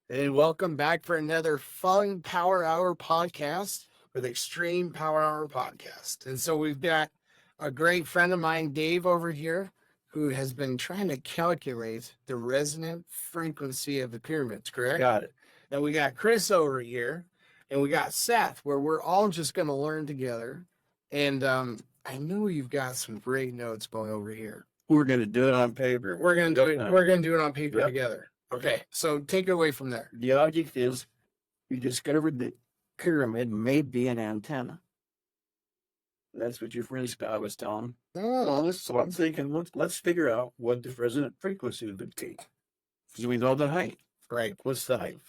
And welcome back for another fun Power Hour podcast with Extreme Power Hour podcast. And so we've got a great friend of mine, Dave, over here, who has been trying to calculate the resonant frequency of the pyramids, correct? Got it. Then we got Chris over here, and we got Seth, where we're all just going to learn together. And I know you've got some great notes going over here. We're going to do it on paper. We're going to do it. We're going to do it on paper Yep. together. Okay, so take it away from there. The object is you discovered that pyramid may be an antenna. That's what your friend Scott was telling. Oh, So I'm thinking, let's figure out what the resonant frequency would be. Because we know the height. right. What's the height?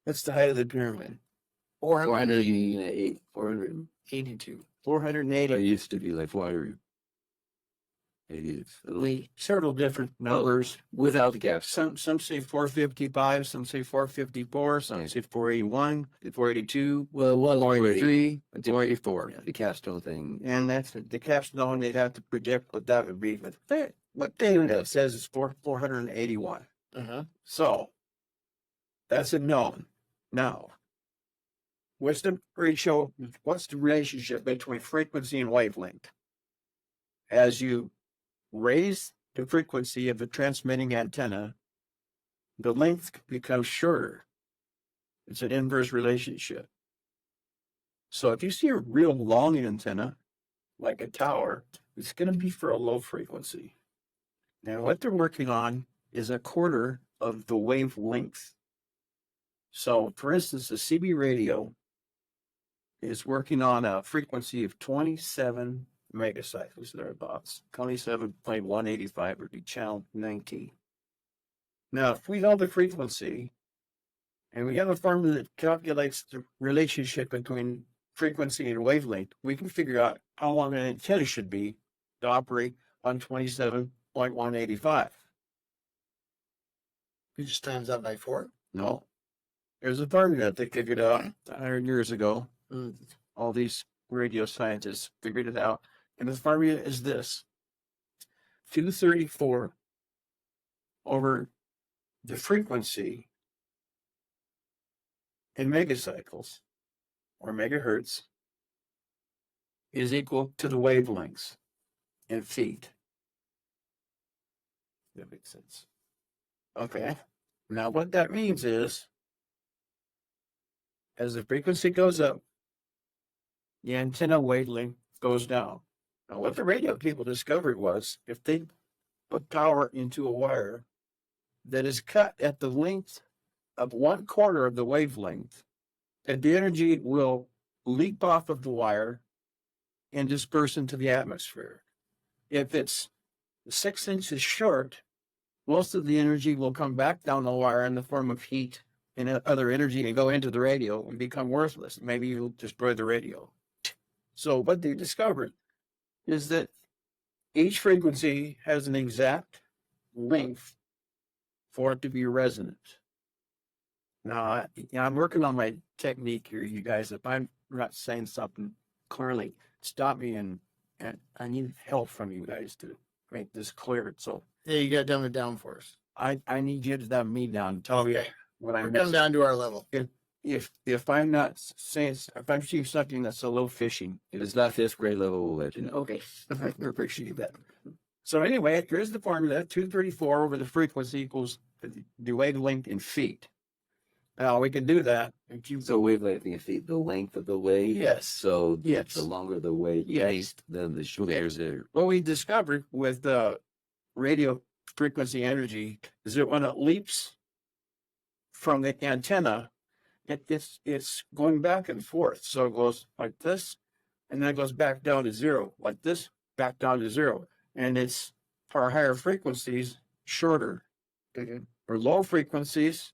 That's the height of the pyramid. 488, 482. 480. It used to be like 400. It is. Several different numbers. Without the gaps. Some say 455, some say 454, some say 481, 482. Well, 483, 484. The capstone thing. And that's the capstone. They'd have to project what that would be. But what data says is 481. Uh-huh. So that's a known. Now, what's the ratio? What's the relationship between frequency and wavelength? As you raise the frequency of the transmitting antenna, the length becomes shorter. It's an inverse relationship. So if you see a real long antenna, like a tower, it's going to be for a low frequency. Now, what they're working on is a quarter of the wavelength. So, for instance, the CB radio is working on a frequency of 27 megacycles, thereabouts. 27.185 would be channel 19. Now, if we know the frequency, and we have a formula that calculates the relationship between frequency and wavelength, we can figure out how long an antenna should be to operate on 27.185. You just times that by 4? No. There's a formula that they figured out 100 years ago. All these radio scientists figured it out. And the formula is this: 234 over the frequency in megacycles or megahertz is equal to the wavelengths in feet. That makes sense. Okay. Now what that means is, as the frequency goes up, the antenna wavelength goes down. Now, what the radio people discovered was, if they put power into a wire that is cut at the length of 1/4 of the wavelength, that the energy will leap off of the wire and disperse into the atmosphere. If it's 6 inches short, most of the energy will come back down the wire in the form of heat and other energy and go into the radio and become worthless. Maybe you'll destroy the radio. So what they discovered is that each frequency has an exact length for it to be resonant. Now, I'm working on my technique here, you guys. If I'm not saying something clearly, stop me, and I need help from you guys to make this clear. So Yeah, you got to dumb it down for us. I need you to dumb me down. Tell me what I We're missed. coming down to our level. If I'm not saying, if I'm seeing something that's a little fishing, It is not fifth grade level legend. okay, I appreciate that. So anyway, here's the formula: 234 over the frequency equals the wavelength in feet. Now we can do that. If you So wavelength in feet, the length of the wave. Yes. So Yes. the longer the wave Yes. then the shorter the what we discovered with radio frequency energy is that when it leaps from the antenna, it's going back and forth. So it goes like this, and then it goes back down to zero, like this, back down to zero. And it's, for higher frequencies, shorter. For low frequencies,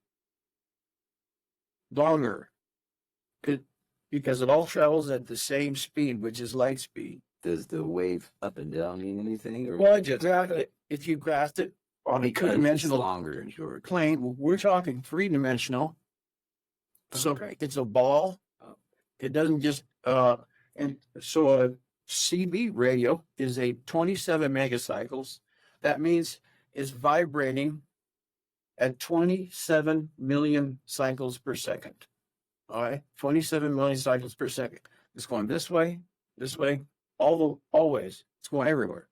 longer. Because it all travels at the same speed, which is light speed. Does the wave up and down mean anything? Or Well, just if you graphed it on a because it's two-dimensional longer and shorter. plane, we're talking three-dimensional. So it's a ball. It doesn't just and so a CB radio is a 27 megacycles. That means it's vibrating at 27 million cycles per second. All right, 27 million cycles per second. It's going this way, always. It's going everywhere.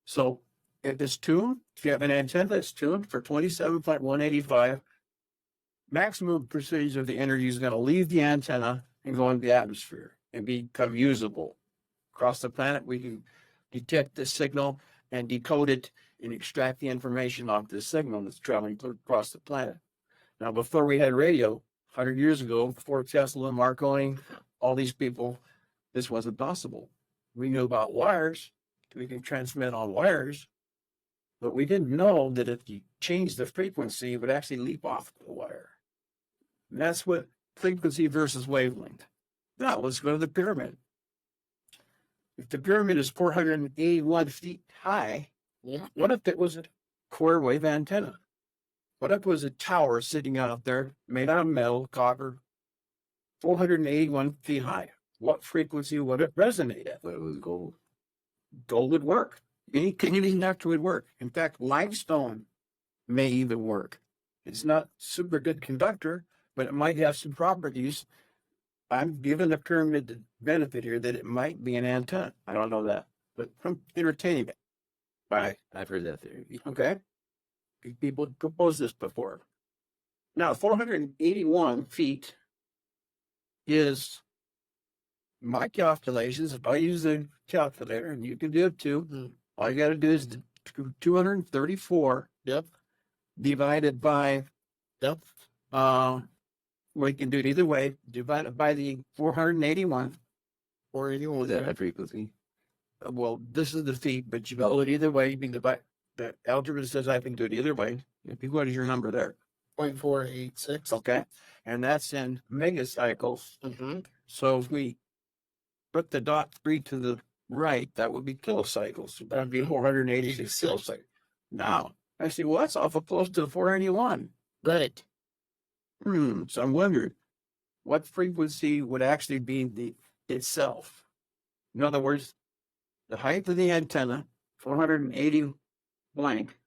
So if it's tuned, if you have an antenna that's tuned for 27.185, maximum percentage of the energy is going to leave the antenna and go into the atmosphere and become usable. Across the planet, we can detect this signal and decode it and extract the information off this signal that's traveling across the planet. Now, before we had radio, 100 years ago, before Tesla, Marconi, all these people, this wasn't possible. We knew about wires. We can transmit on wires, but we didn't know that if you change the frequency, it would actually leap off the wire. And that's what frequency versus wavelength. Now, let's go to the pyramid. If the pyramid is 481 feet high, what if it was a quarter wave antenna? What if it was a tower sitting out there made out of metal, copper, 481 feet high? What frequency would it resonate at? But it was gold. Gold would work. Any conductor would work. In fact, limestone may even work. It's not super good conductor, but it might have some properties. I'm giving the pyramid the benefit here that it might be an antenna. I don't know that, but from entertaining it. Right. I've heard that theory. Okay. People proposed this before. Now, 481 feet is my calculations. If I use a calculator, and you can do it too, all you got to do is 234. Yep. Divided by, Yep. we can do it either way. Divided by the 481. 481. Was that high frequency? Well, this is the feet, but you can do it either way. You can divide. The algebra says I can do it either way. What is your number there? 0.486. Okay. And that's in megacycles. Mm-hmm. So if we put the dot 3 to the right, that would be kilocycles. That would be 486 kilocycles. Now, I say, well, that's awful close to the 481. Right. So I'm wondering what frequency would actually be the itself. In other words, the height of the antenna, 480 blank,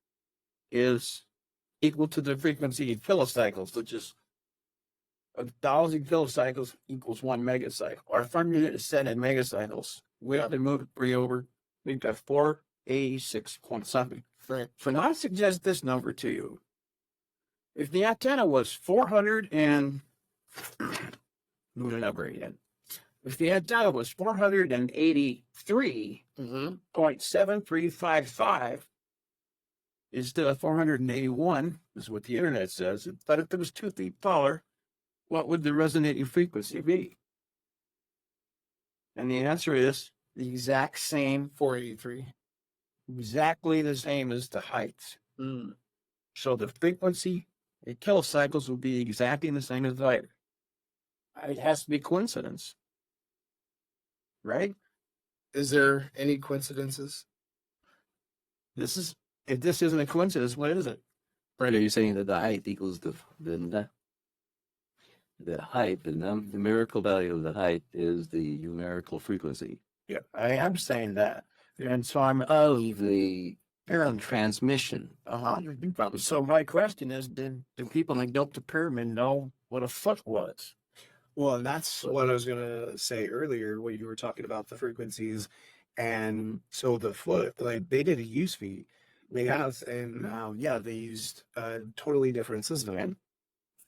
is equal to the frequency in kilocycles, which is 1,000 kilocycles equals 1 megacycle. Our formula is set in megacycles. We have to move it 3 over. We've got 486 point something. Right. So now I suggest this number to you. If the antenna was 400 and move the number again. If the antenna was 483.7355 instead of 481, is what the internet says. But if it was 2 feet taller, what would the resonating frequency be? And the answer is the exact same, 483. exactly the same as the height. So the frequency in kilocycles will be exactly the same as the height. It has to be coincidence, right? Is there any coincidences? If this isn't a coincidence, what is it? Right, are you saying that the height equals the height, the numerical value of the height is the numerical frequency? Yeah, I am saying that. And so I'm Of the transmission. So my question is, do people that built the pyramid know what a foot was? Well, and that's what I was going to say earlier when you were talking about the frequencies. And so the foot, like they didn't use feet. They have, and they used a totally different system.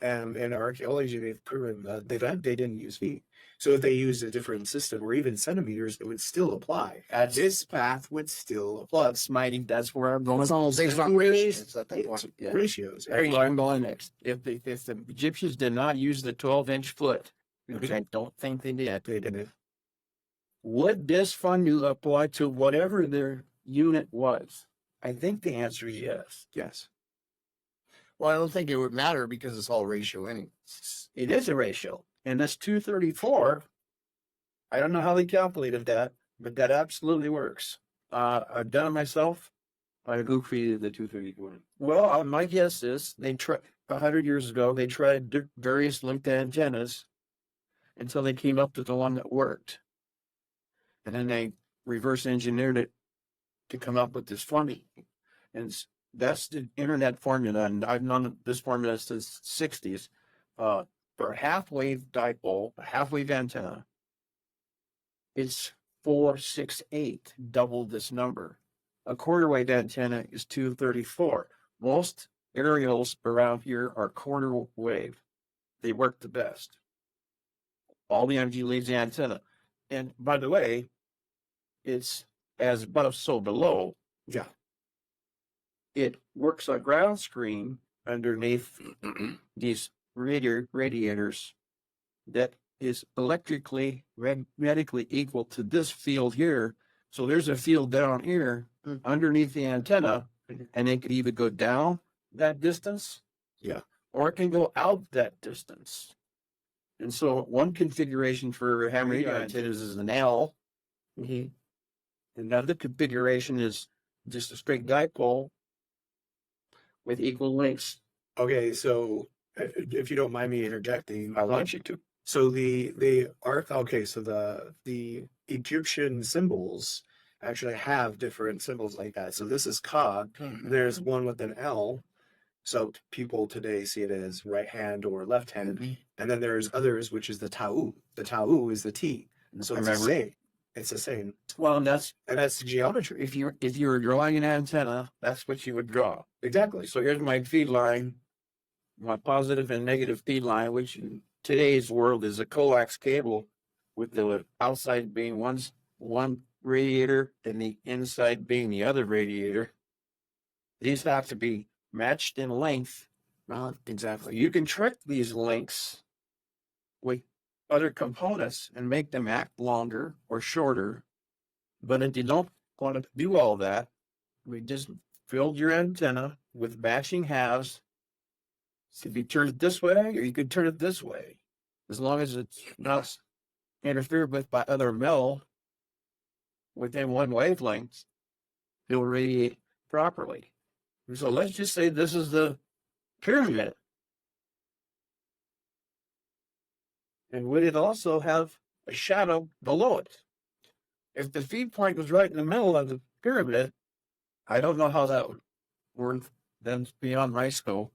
And in archaeology, they've proven that they didn't use feet. So if they used a different system or even centimeters, it would still apply. This path would still apply. Smiting, that's where I'm going. It's all based on ratios at that point. Yeah. Ratios. There you go, I'm going next. If the Egyptians did not use the 12-inch foot, which I don't think they did, They didn't. would this formula apply to whatever their unit was? I think the answer is yes. Yes. Well, I don't think it would matter because it's all ratio anyways. It is a ratio. And that's 234. I don't know how they calculated that, but that absolutely works. I've done it myself. Who created the 234? Well, my guess is they tried 100 years ago. They tried various linked antennas until they came up with the one that worked, and then they reverse engineered it to come up with this formula. And That's the internet formula, and I've known this formula since '60s. For a half-wave dipole, a half-wave antenna, it's 468, double this number. A quarter-wave antenna is 234. Most aerials around here are quarter wave. They work the best. All the energy leaves the antenna. And by the way, it's as above, so below. Yeah. It works on ground screen underneath these radiators that is electrically, magnetically equal to this field here. So there's a field down here underneath the antenna, and it could either go down that distance, Yeah. or it can go out that distance. And so one configuration for ham radio antennas is an L. Another configuration is just a straight dipole with equal lengths. Okay, so if you don't mind me interjecting, I want you to. so the Egyptian symbols actually have different symbols like that. So this is Ka. There's one with an L. So people today see it as right hand or left hand. And then there's others, which is the Tau. The Tau is the T. So it's the same. It's the same. Well, and that's the geometry. if you're drawing an antenna, that's what you would draw. Exactly. So here's my feed line, my positive and negative feed line, which in today's world is a coax cable with the outside being one radiator and the inside being the other radiator. These have to be matched in length. Exactly. You can trick these links with other components and make them act longer or shorter. But if you don't want to do all that, we just build your antenna with matching halves. So if you turn it this way, or you could turn it this way, as long as it's not interfered with by other metal within one wavelength, it will radiate properly. So let's just say this is the pyramid. And would it also have a shadow below it? If the feed point was right in the middle of the pyramid, I don't know how that would work. That's beyond my scope.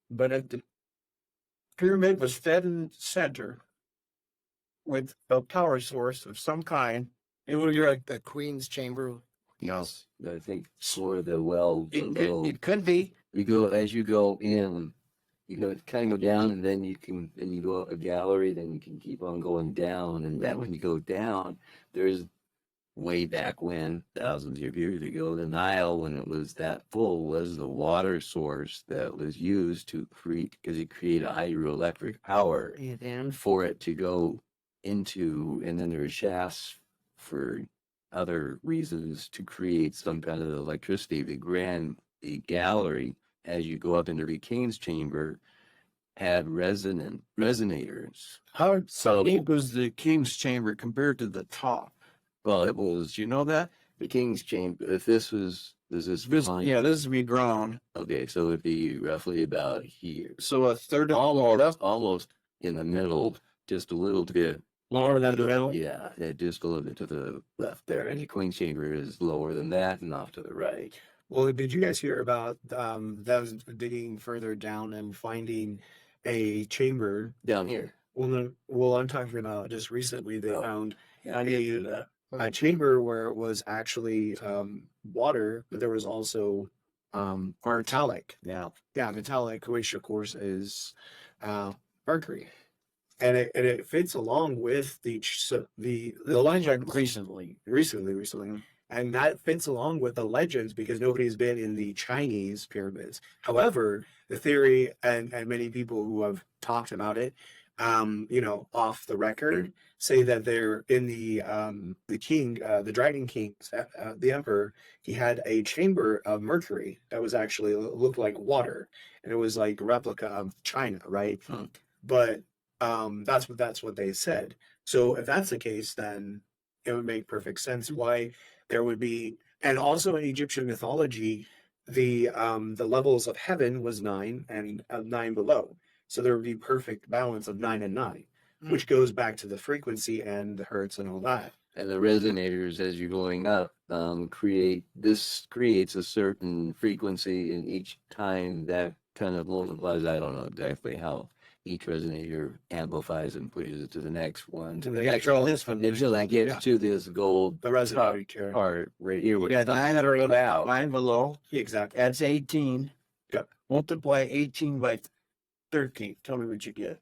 But if the pyramid was fed in the center with a power source of some kind, it would be like The Queen's Chamber. Yes, I think for the well, it could be. you go as you go in, you go kind of go down, and then you go up a gallery, then you can keep on going down, and then when you go down, there's way back when, thousands of years ago, the Nile, when it was that full, was the water source that was used to create, because it created hydroelectric power, and for it to go into, and then there were shafts for other reasons to create some kind of electricity. The gallery, as you go up into the King's chamber, had resonators. How So deep was the King's chamber compared to the top? well, it was Do you know that? the King's chamber. If this was this behind- Yeah, this would be drawn. Okay, so it'd be roughly about here, So a third of almost in the middle, just a little bit. lower than the middle. Yeah, just a little bit to the left there, and the Queen's chamber is lower than that, and off to the right. Well, did you guys hear about them digging further down and finding a chamber? Down here. Well, I'm talking about just recently they found Yeah, I knew that. a chamber where it was actually water, but there was also metallic. Yeah. Yeah, metallic, which of course is mercury, and it fits along with the legend recently, and that fits along with the legends because nobody's been in the Chinese pyramids. However, the theory and many people who have talked about it, off the record, say that they're in the king, the Dragon King, the emperor. He had a chamber of mercury that was actually looked like water, and it was like a replica of China, right? But that's what they said. So if that's the case, then it would make perfect sense why there would be. And also in Egyptian mythology, the levels of heaven was 9 and 9 below. So there would be perfect balance of 9 and 9, which goes back to the frequency and the hertz and all that. And the resonators, as you're going up, creates a certain frequency in each time that kind of multiplies. I don't know exactly how each resonator amplifies and pushes it to the next one. To the actual instrument. Until I get to this gold The resonator. part right here. Yeah, diameter of that line below. Exactly. That's 18. Yep. Multiply 18 by 13. Tell me what you get.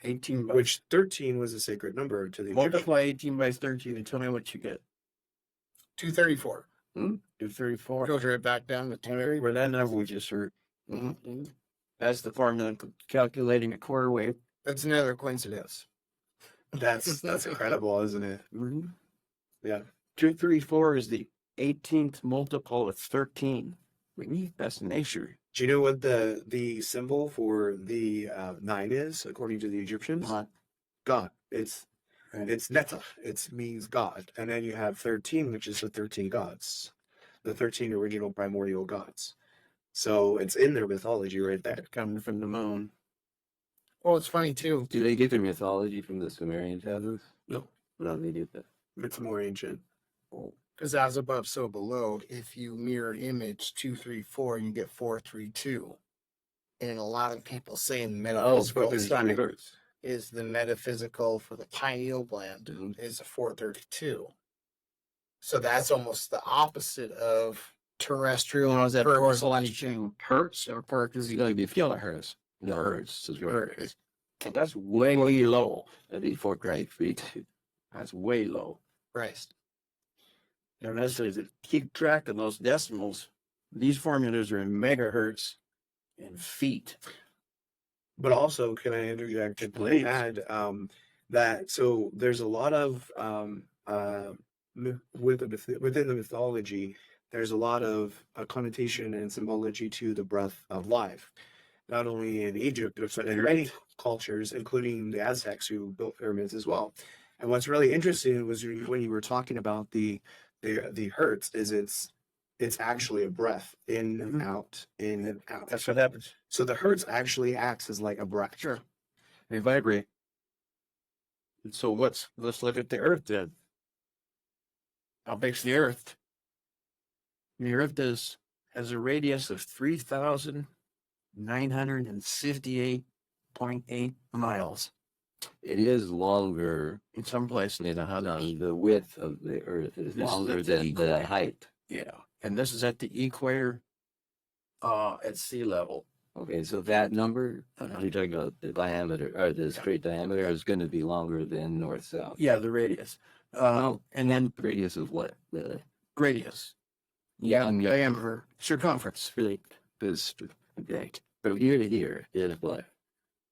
18 by Which 13 was a sacred number to the Egyptians. multiply 18 by 13 and tell me what you get. 234. 234. Goes right back down to 230. Where that number we just heard. That's the formula for calculating a quarter wave. That's another coincidence. That's incredible, isn't it? Yeah. 234 is the 18th multiple of 13. That's nature. Do you know what the symbol for the 9 is, according to the Egyptians? God. It's Neta. It means God. And then you have 13, which is the 13 gods, the 13 original primordial gods. So it's in their mythology right there. Coming from the moon. Well, it's funny too. Do they get their mythology from the Sumerian tablets? No. No, they do that. It's more ancient. Because as above, so below, if you mirror image 234, you get 432. And a lot of people say in metaphysical is the metaphysical for the pineal gland is a 432. So that's almost the opposite of terrestrial. How is that purple. porcelain hertz or perks? You gotta be feel it hurts. No, it hurts. It's Hertz. That's way, way low. That'd be 4 great feet. That's way low. Right. And that's to keep track of those decimals. These formulas are in megahertz and feet. But also, can I interject and Please. add that so there's a lot of within the mythology, there's a lot of connotation and symbology to the breath of life, not only in Egypt but in many cultures, including the Aztecs who built pyramids as well. And what's really interesting was when you were talking about the hertz, is it's actually a breath in and out, in and out. That's what happens. So the hertz actually acts as like a breath. Sure. They vibrate. And so let's look at the Earth then. How big's the Earth? The Earth has a radius of 3,958.8 miles. It is longer. In some places, The width of the Earth is longer than the height. yeah. And this is at the equator, at sea level. Okay, so that number, you're talking about the diameter, or the straight diameter, is going to be longer than north-south. Yeah, the radius. And then Radius of what? The radius. Yeah, Diameter. Circumference. really, this, okay. From here to here is what?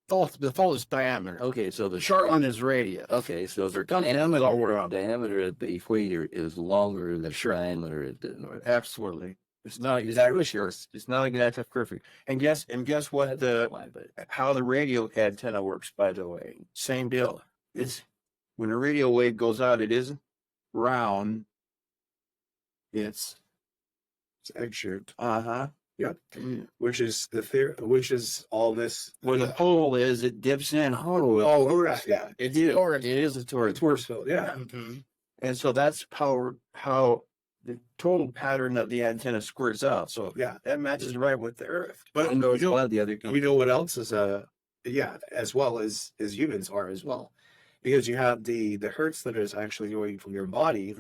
The fullest diameter. Okay, so the Short one is radius. Okay, so the diameter at the equator is longer than the diameter at the north. Absolutely. It's not exactly sure. It's not exactly perfect. And guess what how the radio antenna works, by the way. Same deal. It's when a radio wave goes out, it isn't round. It's egg-shaped. Yep. Which is all this. Where the hole is, it dips in hollow. Oh, right. Yeah. It is a torus. Torus field. Yeah. And so that's how the total pattern of the antenna squirts out. So Yeah. that matches right with the Earth. But I know it's one of the other. you know what else is as well as humans are as well, because you have the hertz that is actually going from your body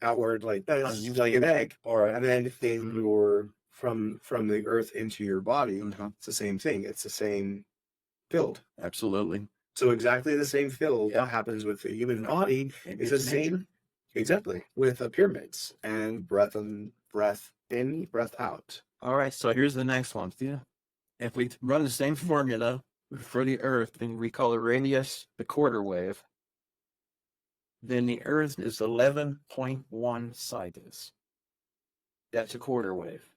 outward, like you like an egg, and then you're from the Earth into your body. It's the same thing. It's the same field. Absolutely. So exactly the same field Yeah. happens with the human body. It's the same exactly with pyramids and breath in, breath out. All right. So here's the next one. Yeah. If we run the same formula for the Earth and we call the radius the quarter wave, then the Earth is 11.1 sidus. That's a quarter wave.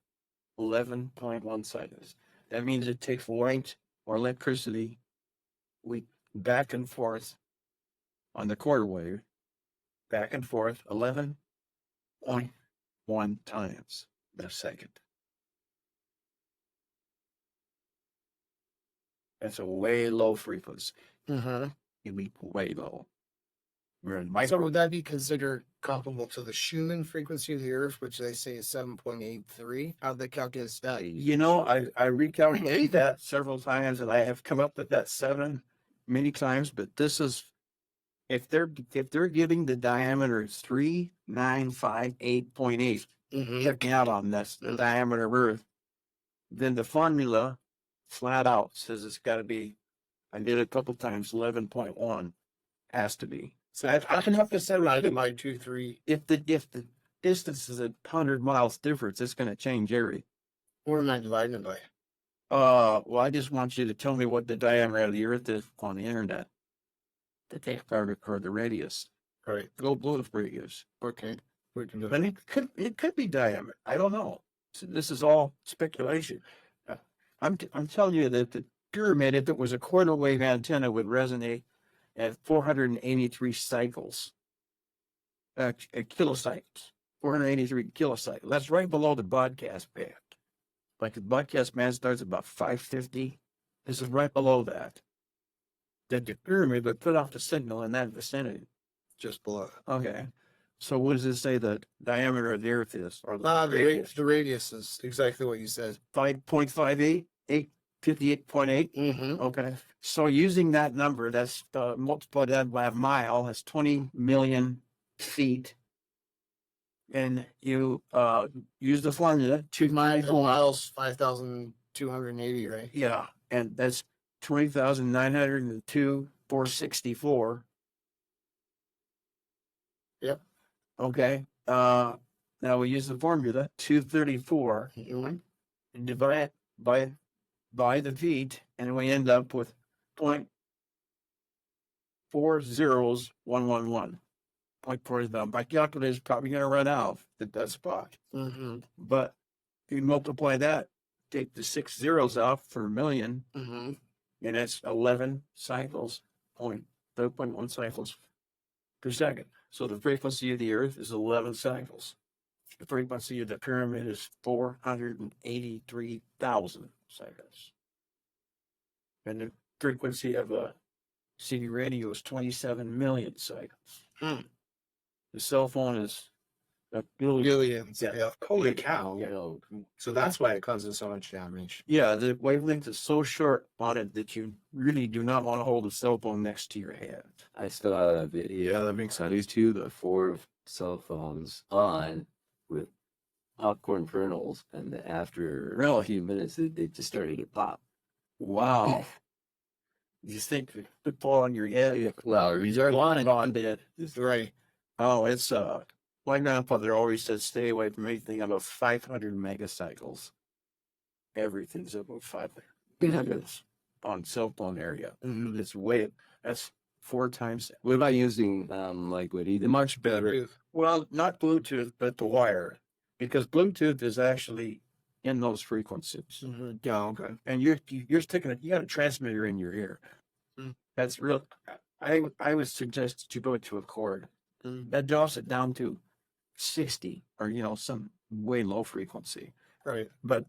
11.1 sidus. That means it takes light or electricity back and forth on the quarter wave, back and forth 11.1 times a second. That's a way low frequency. Mm-hmm. You mean way low. So would that be considered comparable to the Schumann frequency of the Earth, which they say is 7.83? How they calculate this value? You know, I recalculated that several times, and I have come up with that 7 many times. But this is if they're giving the diameter 3958.8, check me out on this, the diameter of Earth, then the formula flat out says it's got to be. I did it a couple times. 11.1 has to be. So I can have to set it in my 2-3. If the distance is 100 miles difference, it's going to change everything. What am I dividing it by? Well, I just want you to tell me what the diameter of the Earth is on the internet. The diameter or the radius. Right. Go blue radius. Okay. We can do But that. it could be diameter. I don't know. So this is all speculation. I'm telling you that the pyramid, if it was a quarter wave antenna, would resonate at 483 cycles. Kilocycles. 483 kilocycles. That's right below the broadcast band. Like the broadcast band starts about 550. This is right below that. Then the pyramid would put off the signal in that vicinity. Just below. Okay. So what does it say the diameter of the Earth is? Or The radius is exactly what you said. 5.58? 58.8? Mm-hmm. Okay. So using that number, that's multiplied that by a mile, that's 20 million feet. And you use the formula, 2 miles, 5,280, right? yeah, and that's 20,902,464. Yep. Okay. Now we use the formula 234 Mhm. and divide by the feet, and we end up with 0.40111. 0.4. My calculator is probably going to run out at that spot. Mm-hmm. But if you multiply that, take the 6 zeros off for a million, Mm-hmm. and that's 11 cycles, 0.1 cycles per second. So the frequency of the Earth is 11 cycles. The frequency of the pyramid is 483,000 cycles. And the frequency of a CD radio is 27 million cycles. Hmm. The cell phone is a billion. Billions. Yeah. Yeah. Holy cow. You know, So that's why it causes so much damage. Yeah, the wavelength is so short on it that you really do not want to hold a cell phone next to your head. I saw a video that makes sense too. The 4 cell phones on with popcorn kernels, and after a few minutes, they just started to pop. Wow. You think it could fall on your head? Well, these are Lying on bed. Right. Oh, it's my grandfather always said stay away from anything above 500 megacycles. Everything's above 500 on cell phone area. It's that's 4 times. What about using like what either? Much better. Well, not Bluetooth, but the wire, because Bluetooth is actually in those frequencies. Mm-hmm. Yeah. Okay. And you're sticking you got a transmitter in your ear. Mm. That's real. I would suggest you go to a cord. Mm. That drops it down to 60 or some way low frequency. Right. But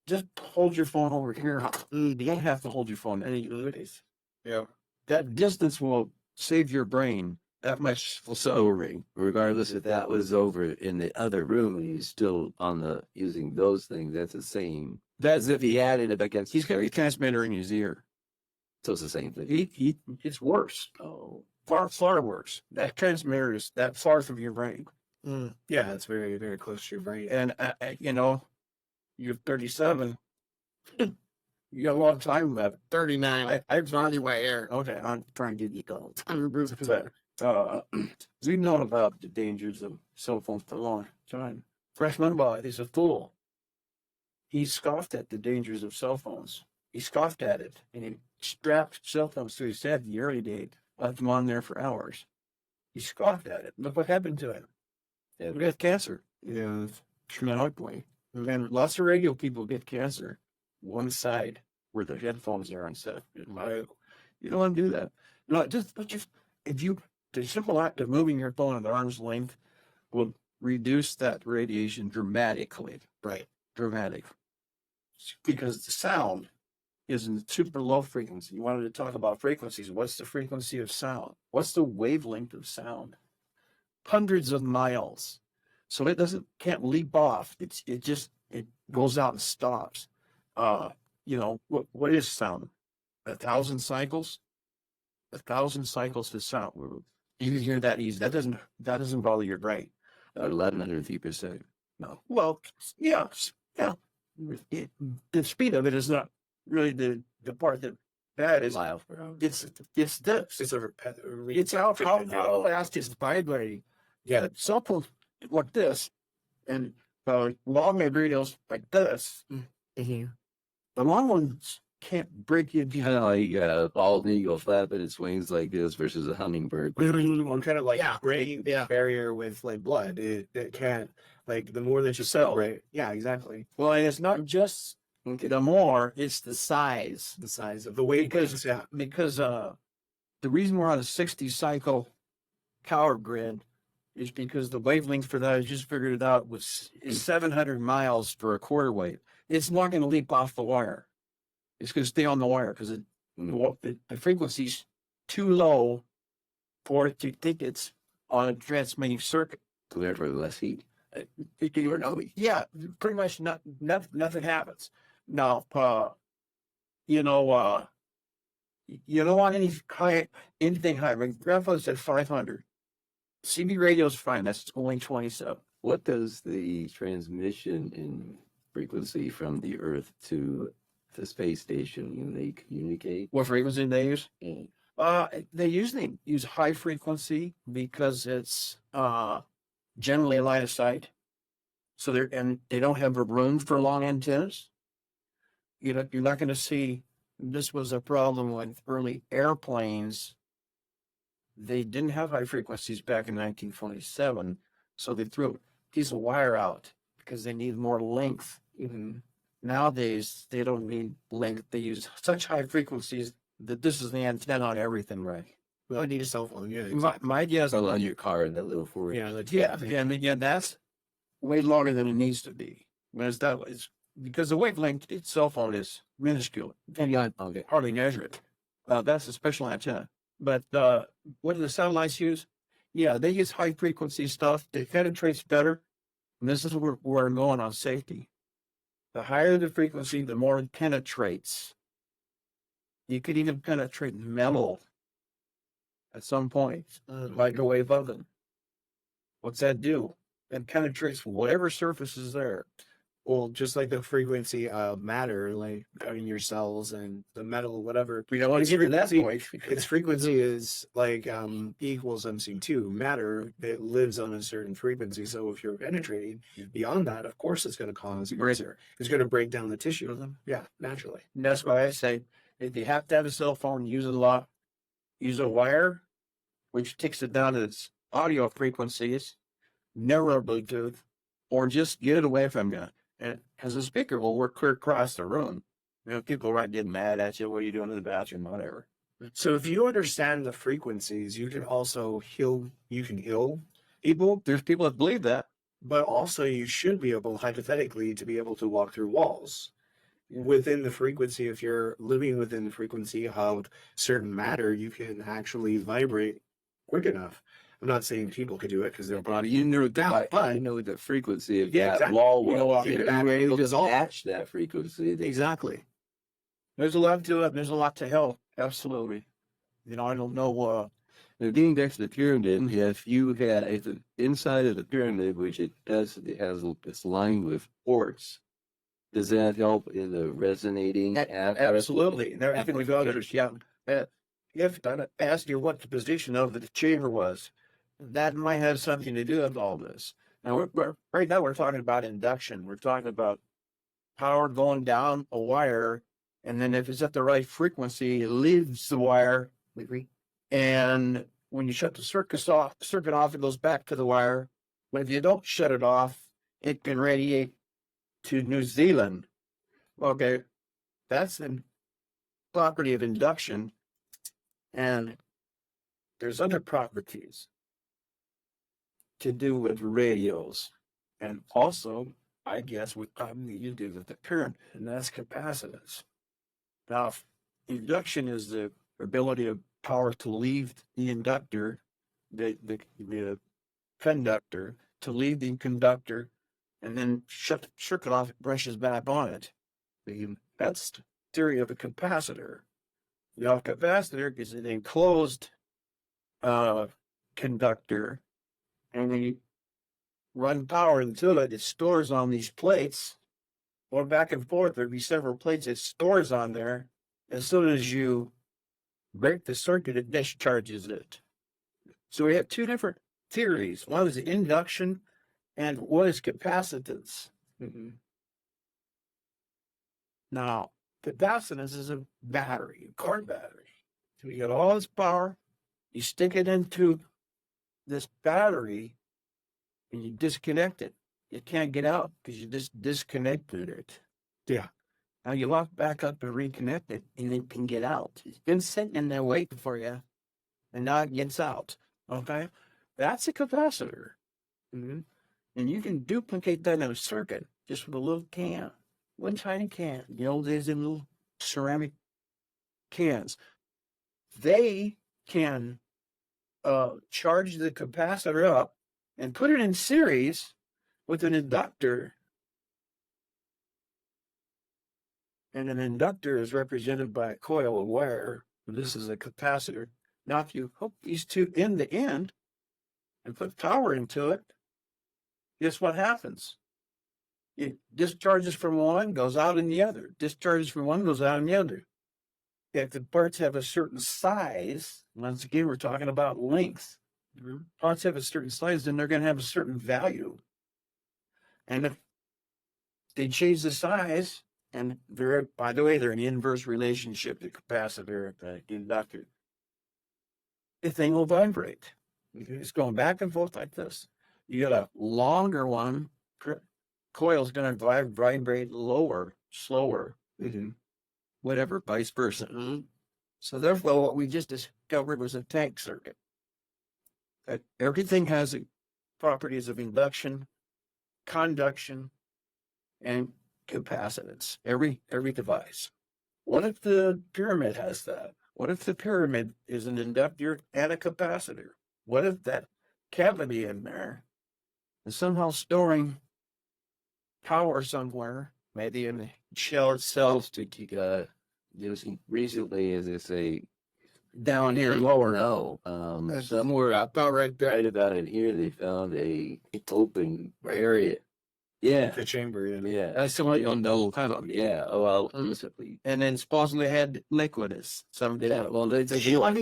just hold your phone over here. You don't have to hold your phone anyways. Yeah. That distance will save your brain that much. So regardless if that was over in the other room and he's still using those things, that's the same. That's if he added it against. He's got a transmitter in his ear. So it's the same thing. It's worse. Oh, Far worse. That transmitter is that far from your brain. Mm. Yeah. It's very, very close to your brain. And, you're 37. You got a long time left. 39. I've on your way here. Okay, I'm trying to get you gold. Mm. We know about the dangers of cell phones for a long time. Freshman boy is a fool. He scoffed at the dangers of cell phones. He scoffed at it, and he strapped cell phones to his head in the early days, left him on there for hours. He scoffed at it. Look what happened to him. He got cancer. Yeah. Dramatically. And lots of radio people get cancer. One side where the headphones are instead of you don't want to do that. No, just the simple act of moving your phone at arm's length will reduce that radiation dramatically. Right. Dramatic. Because the sound is in super low frequency. You wanted to talk about frequencies. What's the frequency of sound? What's the wavelength of sound? Hundreds of miles. So it can't leap off. It goes out and stops. What is sound? 1,000 cycles? 1,000 cycles to sound. You can hear that easy. That doesn't bother your brain. 1,100 feet per second. No. Well, yeah. The speed of it is not really the part that is. Miles per hour. It's this. It's how fast it's vibrating. Yeah, cell phones like this, and long wave radios like this. Mm-hmm. The long ones can't break you. Kind of like a bald eagle flapping its wings like this versus a hummingbird. I'm kind of like Yeah. breaking the barrier with like blood. It can't, like, the more that you Cell. separate. Yeah, exactly. Well, and it's not just the more; it's the size. The size of the weight. Because the reason we're on a 60 cycle power grid is because the wavelength for that, I just figured it out, is 700 miles for a quarter wave. It's not going to leap off the wire. It's going to stay on the wire because the frequency's too low for it to think it's on a transmitting circuit. So therefore, less heat. Yeah, pretty much nothing happens. Now, you don't want anything high. My grandfather said 500. CB radio's fine. That's only 27. What does the transmission in frequency from the Earth to the space station communicate? What frequency they use? Mm. They usually use high frequency because it's generally line of sight. So they don't have a room for long antennas. You're not going to see. This was a problem with early airplanes. They didn't have high frequencies back in 1927, so they threw a piece of wire out because they need more length. Even nowadays, they don't need length. They use such high frequencies that this is the antenna on everything, right? Well, I need a cell phone. Yeah. My guess, So on your car in that little Ford. yeah, that's way longer than it needs to be. It's because the wavelength its cell phone is minuscule. Okay. Hardly measure it. That's a special antenna. But what do the satellites use? Yeah, they use high frequency stuff. It penetrates better. And this is where we're going on safety. The higher the frequency, the more it penetrates. You could even penetrate metal at some point, like a wave oven. What's that do? It penetrates whatever surface is there. Well, just like the frequency of matter, like in your cells and the metal, whatever. We don't want to get to that point. Its frequency is like E equals MC2. Matter, it lives on a certain frequency. So if you're penetrating beyond that, of course it's going to cause cancer. It's going to break down the tissue. Yeah, naturally. And that's why I say, if you have to have a cell phone, use it a lot. Use a wire, which takes it down to its audio frequencies, never a Bluetooth, or just get it away from you. And as a speaker will work clear across the room. People might get mad at you. What are you doing in the bathroom? Whatever. So if you understand the frequencies, you can also heal. You can heal people. There's people that believe that. But also you should be able, hypothetically, to be able to walk through walls. Within the frequency, if you're living within the frequency of certain matter, you can actually vibrate quick enough. I'm not saying people could do it because their body. You know the frequency of that wall. Match that frequency. Exactly. There's a lot to it. There's a lot to help. Absolutely. I don't know. Getting back to the pyramid, if the inside of the pyramid, which it has it's lined with quartz, does that help in the resonating? Absolutely. Everything we go to, yeah. If I asked you what the position of the chamber was, that might have something to do with all this. Now, right now we're talking about induction. We're talking about power going down a wire, and then if it's at the right frequency, it leaves the wire. And when you shut the circuit off, it goes back to the wire. But if you don't shut it off, it can radiate to New Zealand. Okay, that's the property of induction. And there's other properties to do with radios. And also, I guess, with you do with the current, and that's capacitance. Now, induction is the ability of power to leave the inductor, the conductor, to leave the conductor, and then shut the circuit off, it brushes back on it. That's the theory of a capacitor. Now, a capacitor is an enclosed conductor, and when you run power into it, it stores on these plates, going back and forth. There'd be several plates it stores on there. As soon as you break the circuit, it discharges it. So we have two different theories. One is induction, and one is capacitance. Now, capacitance is a battery, a car battery. So you get all this power, you stick it into this battery, and you disconnect it. You can't get out because you just disconnected it. Yeah. Now you lock back up and reconnect it, and it can get out. It's been sitting in there waiting for you, and now it gets out. Okay? That's a capacitor. And you can duplicate that in a circuit just with a little can. One tiny can. The old days in little ceramic cans. They can charge the capacitor up and put it in series with an inductor. And an inductor is represented by a coil of wire. This is a capacitor. Now, if you hook these two end to end and put power into it, guess what happens? It discharges from one, goes out in the other. Discharges from one, goes out in the other. If the parts have a certain size, once again, we're talking about length. Parts have a certain size, then they're going to have a certain value. And if they change the size, and they're, by the way, they're an inverse relationship, the capacitor, the inductor, the thing will vibrate. It's going back and forth like this. You got a longer one, coil's going to vibrate lower, slower, whatever, vice versa. So therefore, what we just discovered was a tank circuit. That everything has the properties of induction, conduction, and capacitance. Every device. What if the pyramid has that? What if the pyramid is an inductor and a capacitor? What if that cavity in there is somehow storing power somewhere, maybe in the shell itself to keep Recently, as I say, down here lower? no, somewhere About right there. right about in here, they found a open area. Yeah, The chamber. yeah, That's the one you'll know. yeah. Oh, well, honestly, And then supposedly had liquidus. Some did. yeah. Well, there's where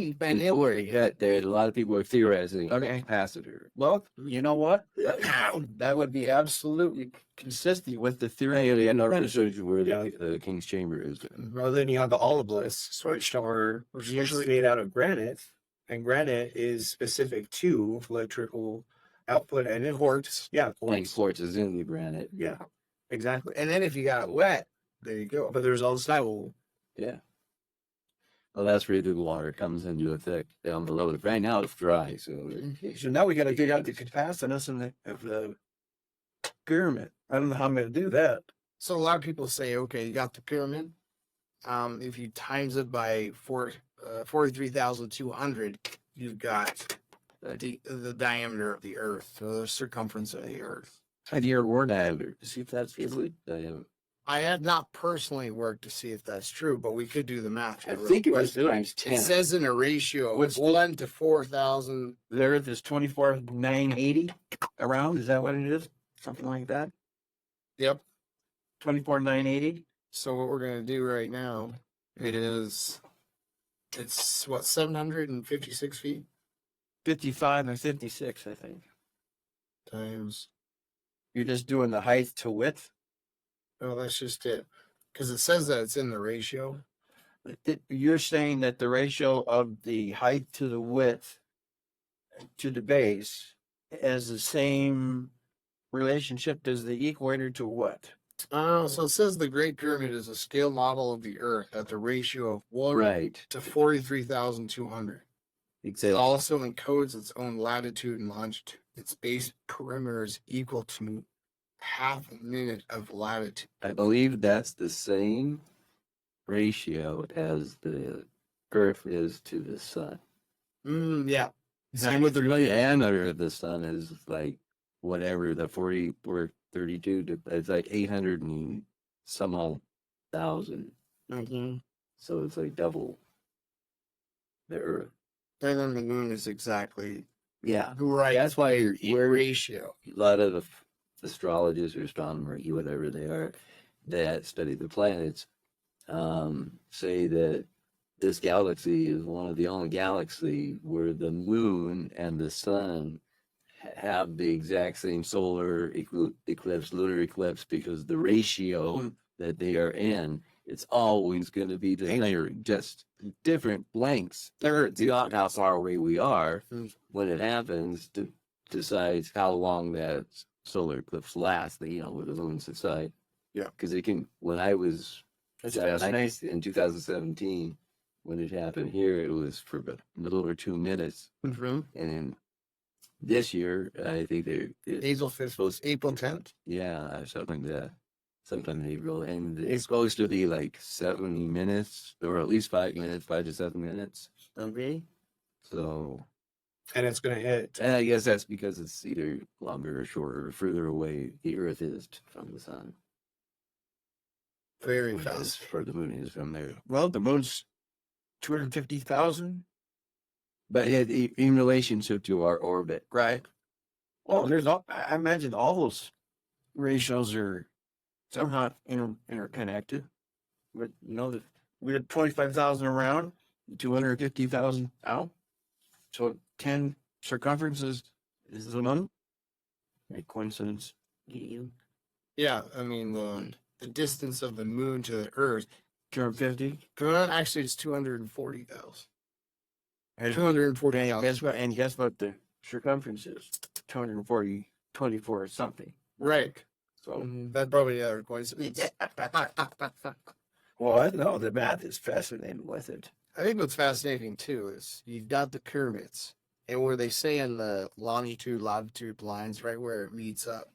he got there. A lot of people are theorizing. Okay. Capacitor. Well, you know what? That would be absolutely consistent with the theory of the I'm not apprentice. really sure where the King's Chamber is. Well, then you have the Obelisks, which are usually made out of granite, and granite is specific to electrical output and it quartz. Yeah, Like quartz is in the granite. Yeah, exactly. And then if you got it wet, there you go. But there's also Yeah. Well, that's where the water comes into effect down below. Right now it's dry, so So now we got to figure out the capacitance of the pyramid. I don't know how I'm going to do that. So a lot of people say, okay, you got the pyramid. If you times it by 43,200, you've got the diameter of the Earth, so the circumference of the Earth. I'd hear word diameter to see if that's really diameter. I had not personally worked to see if that's true, but we could do the math. I think it was times It 10. says in a ratio of 1 to 4,000. The Earth is 24,980 around. Is that what it is? Something like that. Yep. 24,980. So what we're gonna do right now, it's what, 756 feet 55 and 56, I think. times. You're just doing the height to width. Oh, that's just it, because it says that it's in the ratio. You're saying that the ratio of the height to the width to the base has the same relationship as the equator to what? So it says the Great Pyramid is a scale model of the Earth at the ratio of 1 Right. to 43,200. It Exactly. also encodes its own latitude and longitude. Its base perimeter is equal to half a minute of latitude. I believe that's the same ratio as the Earth is to the sun. Yeah. Same with the diameter of the sun is like whatever, the 40 or 32, it's like 800 and some odd thousand. Mm-hmm. So it's like double the Earth. And then the moon is exactly Yeah. right. That's why Ratio. a lot of the astrologists or astronomers, whatever they are, that study the planets, say that this galaxy is one of the only galaxies where the moon and the sun have the exact same solar eclipse, lunar eclipse, because the ratio that they are in, it's always going to be linear, just different lengths. It's not how far away we are when it happens to decides how long that solar eclipse lasts, with the moon's side. Yeah. Because it can, when I was That's fascinating. in 2017, when it happened here, it was for a little over 2 minutes. Mm-hmm. And then this year, I think April 5th was April 10th. yeah, something like that. Sometime in April. And it's supposed to be like 70 minutes, or at least 5 minutes, 5 to 7 minutes. Okay. So, And it's going to hit. and I guess that's because it's either longer or shorter, or further away the Earth is from the sun. Very As fast. for the moon is from there. Well, the moon's 250,000. But in relationship to our orbit. Right. Well, there's all, I imagine all those ratios are somehow interconnected. But that we had 25,000 around, 250,000 out. So 10 circumferences is the moon. A coincidence. Yeah, I mean the distance of the moon to the Earth. 250. Actually, it's 240,000. And 240,000. guess what the circumference is? 240, 24 or something. Right. So, That probably other coincidence. well, I know the math is fascinating with it. I think what's fascinating too is you've got the pyramids, and where they say in the longitude, latitude lines, right where it meets up,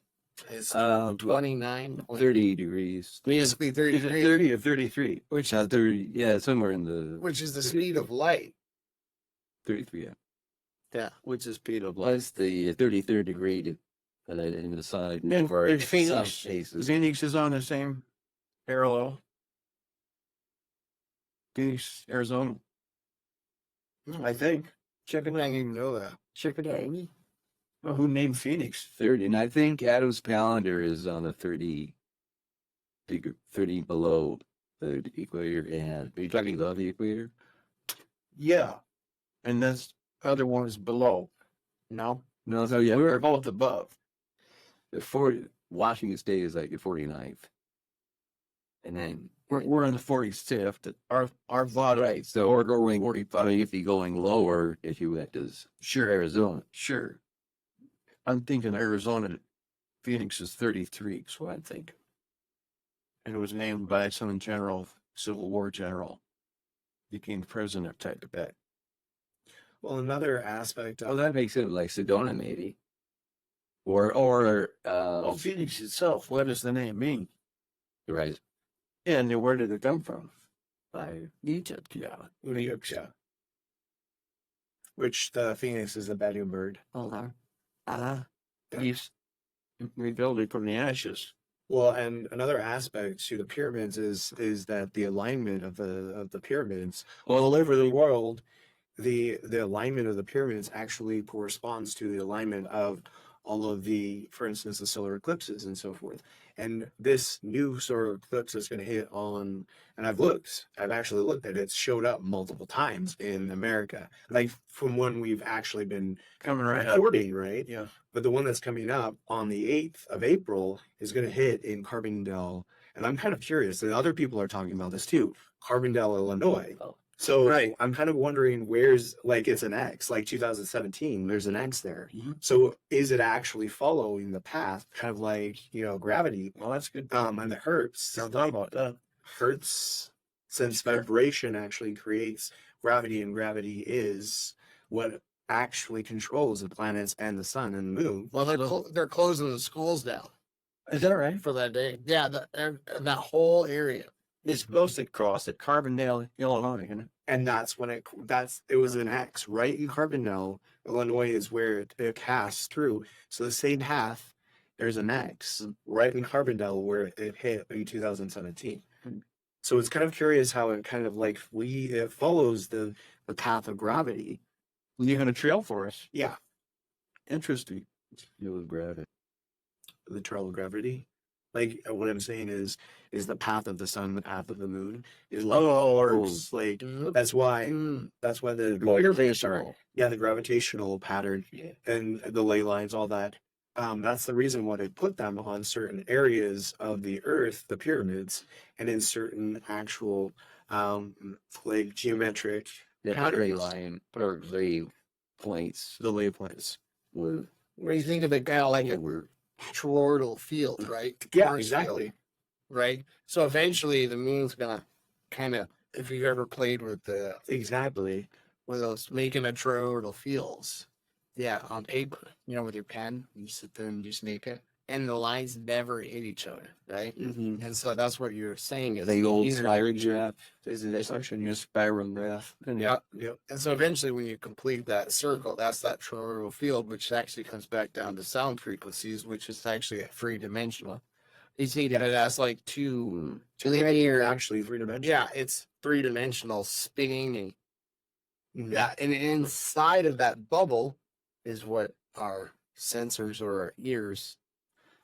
is 29, 30 degrees. basically 30 Is it degrees, 30 or 33? which 30, yeah, somewhere in the which is the speed of light. 33, yeah. Yeah. Which is speed of light. Plus the 33rd degree in the side. And for there's Phoenix. some cases. Phoenix is on the same parallel. Phoenix, Arizona. I think. I didn't even know that. Check it out. Well, who named Phoenix? 30, and I think Adam's calendar is on the 30 below the equator. And are you talking above the equator? Yeah. And this other one is below. No? No, so yeah, We're both above. the 40, Washington State is like the 49th. And then We're on the 45th. Our bottom. right, so or going 45, if you're going lower, if you went to Sure. Arizona. Sure. I'm thinking Arizona, Phoenix is 33, so I think. And it was named by some general, Civil War general. Became president type of bet. Well, another aspect Oh, of that makes it like Sedona, maybe. Or Well, Phoenix itself, what does the name mean? right. And then where did it come from? By Egypt, yeah. Induction, which the phoenix is a Badu bird. He's rebuilt it from the ashes. Well, and another aspect to the pyramids is that the alignment of the pyramids all over the world, the alignment of the pyramids actually corresponds to the alignment of all of the, for instance, the solar eclipses and so forth. And this new solar eclipse is going to hit on, and I've actually looked at it, it's showed up multiple times in America, like from when we've actually been Coming right up. recording, right? Yeah. But the one that's coming up on the 8th of April is going to hit in Carbondale. And I'm kind of curious, and other people are talking about this too, Carbondale, Illinois. Oh. So Right. I'm kind of wondering where's, like, it's an X, like 2017, there's an X there. Mhm. So is it actually following the path, kind of like, gravity? Well, that's good. And the Hertz, Now thought about that. Hertz, since vibration actually creates gravity, and gravity is what actually controls the planets and the sun and the moon. Well, they're closing the schools down Is that right? for that day. Yeah, that whole area. It's supposed to cross at Carbondale, Illinois, isn't it? And that's when it was an X right in Carbondale, Illinois is where it casts through. So the same path, there's an X right in Carbondale where it hit in 2017. So it's kind of curious how it kind of like it follows the path of gravity. Leaving a trail for us. Yeah, Interesting. It was gravity. the trail of gravity. Like what I'm saying is the path of the sun, the path of the moon is Lord's. Like that's why the Gravitational. the gravitational pattern and the ley lines, all that. That's the reason why they put them on certain areas of the Earth, the pyramids, and in certain actual like geometric The patterns. ley line or ley points The ley points. were Where you think of it kind of like a were toroidal field, right? Yeah, Force exactly. field, right? So eventually the moon's gonna kind of, if you've ever played with Exactly. with those making a toroidal fields, yeah, on paper, with your pen, you sit there and just make it, and the lines never hit each other, right? Mm-hmm. And so that's what you're saying is the old either- spiral graph. There's actually a spiral graph. Yeah. Yep. And so eventually when you complete that circle, that's that toroidal field, which actually comes back down to sound frequencies, which is actually a three-dimensional. You see that it has like two Right here, actually, 3-dimensional. yeah, it's three-dimensional spinning and Mhm. yeah, and inside of that bubble is what our sensors or our ears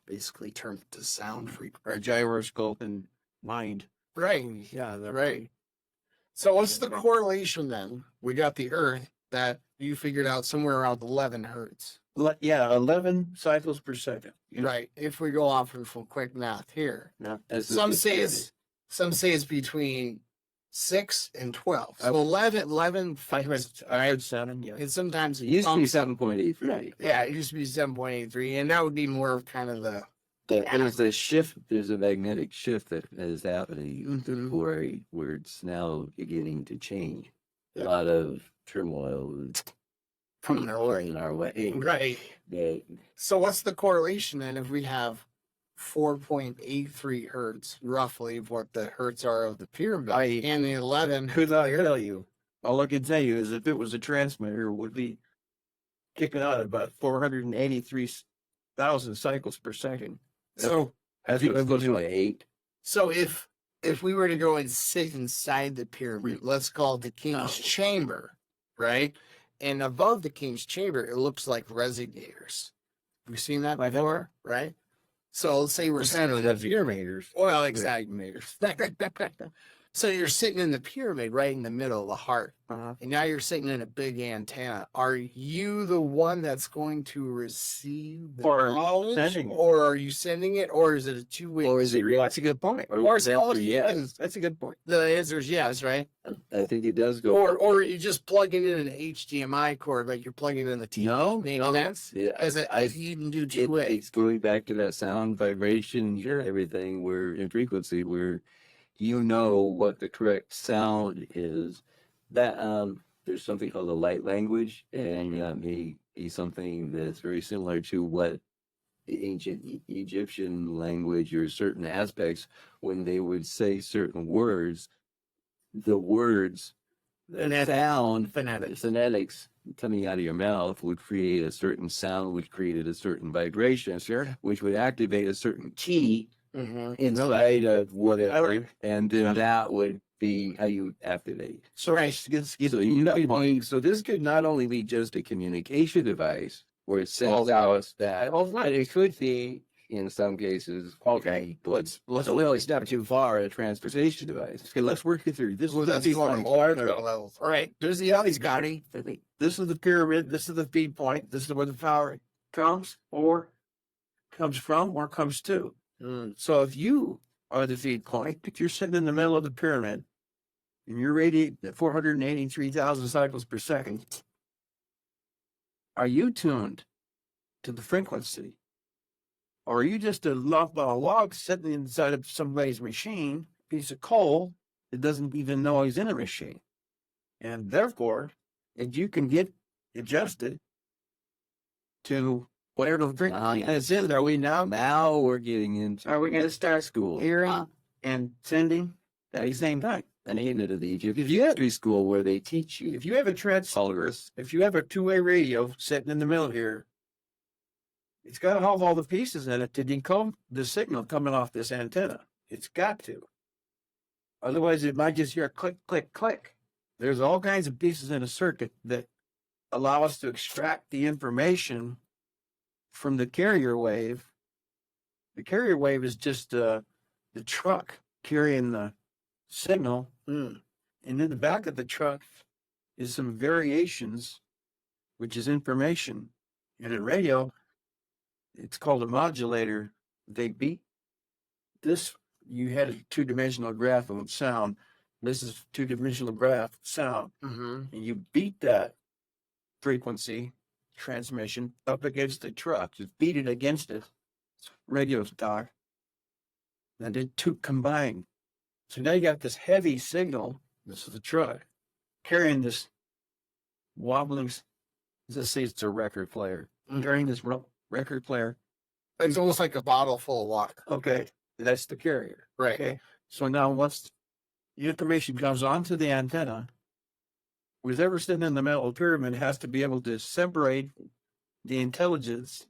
basically turn to sound Our frequency. gyroscope and mind. Right. Yeah, Right. So what's the correlation then? We got the Earth that you figured out somewhere around 11 hertz. 11 cycles per second. Right. If we go off of some quick math here. That's Some say it's between 6 and 12. So 11 I had 7, yeah. and sometimes it used to be bumps- 7.83. Yeah, it used to be 7.83, and that would be more of kind of the And it's a shift. There's a magnetic shift that is happening Mhm. where it's now beginning to change. A lot of turmoil is from the Earth. in our way. Right. That So what's the correlation then if we have 4.83 hertz, roughly of what the hertz are of the pyramid, and the 11? Could not tell you. All I can tell you is if it was a transmitter, it would be kicking out at about 483,000 cycles per second. So As it goes to like 8. So if we were to go and sit inside the pyramid, let's call it the king's chamber, right? And above the king's chamber, it looks like resonators. Have you seen that before, right? So let's say we're sitting the pyramiders. well, exactly. So you're sitting in the pyramid right in the middle of the heart. Uh-huh. And now you're sitting in a big antenna. Are you the one that's going to receive the Or knowledge? sending it. Or are you sending it? Or is it a two-way? Or is it real? That's a good point. Or is it all yes. That's a good point. The answer is yes, right? I think it does go. Or you just plug it in an HDMI cord, like you're plugging it in the TV. No, Make sense? Yeah, As it, you can do two ways. it's going back to that sound, vibration, everything where in frequency where you know what the correct sound is. That there's something called the light language, and that may be something that's very similar to what the ancient Egyptian language or certain aspects when they would say certain words, the words, the sound, phonetics coming out of your mouth would create a certain sound, which created a certain vibration, which would activate a certain key inside of whatever, and then that would be how you activate. So, So this could not only be just a communication device where it sends out that, but it could be in some cases. Okay, let's really step too far a transportation device. Okay, let's work it through. This is That's the on larger levels. All right. there's the alley, Scotty. This is the pyramid. This is the feed point. This is where the power comes from or comes to. So if you are the feed point, if you're sitting in the middle of the pyramid and you're radiating at 483,000 cycles per second, are you tuned to the frequency? Or are you just a log sitting inside of somebody's machine, piece of coal that doesn't even know he's in a machine? And therefore, if you can get adjusted to whatever the frequency is in, are we now Now we're getting into Are we going to start school. hearing and sending at the same time. And even to the if you have school where they teach you If you have a transceiver, if you have a two-way radio sitting in the middle here, it's got to have all the pieces in it to decode the signal coming off this antenna. It's got to. Otherwise, it might just hear click, click, click. There's all kinds of pieces in a circuit that allow us to extract the information from the carrier wave. The carrier wave is just the truck carrying the signal. And in the back of the truck is some variations, which is information. In a radio, it's called a modulator. They beat this. You had a two-dimensional graph of sound. This is two-dimensional graph of sound. And you beat that frequency transmission up against the truck. Just beat it against it. Radio stock. And then two combine. So now you got this heavy signal. This is the truck carrying this wobbling. Let's say it's a record player. Carrying this record player. It's almost like a bottle full of water. Okay, that's the carrier. Right. Okay. So now once the information comes onto the antenna, whoever sitting in the metal pyramid has to be able to separate the intelligence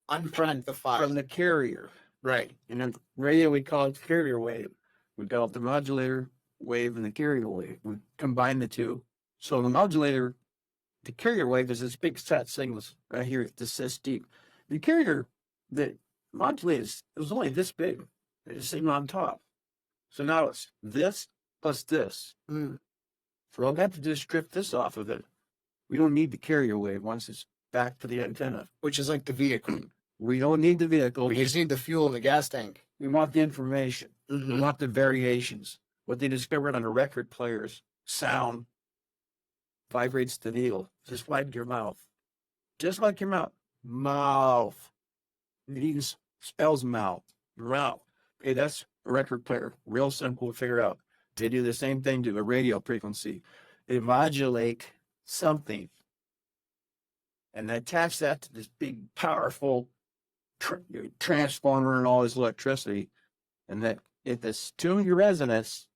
Unfriend the file. from the carrier. Right. And in radio, we call it carrier wave. We call it the modulator wave and the carrier wave. We combine the two. So the modulator, the carrier wave is this big fat signal right here. This is deep. The carrier, the modulator, it was only this big. There's a signal on top. So now it's this plus this. So I'll have to just strip this off of it. We don't need the carrier wave once it's back to the antenna. Which is like the vehicle. We don't need the vehicle. We just need the fuel in the gas tank. We want the information. We want the variations. What they discovered on the record players, sound vibrates the needle, just like your mouth. Just like your mouth. Mouth. It even spells mouth. Mouth. Okay, that's a record player. Real simple to figure out. They do the same thing to a radio frequency. They modulate something. And they attach that to this big, powerful transformer and all this electricity. And that if it's tuned to resonance,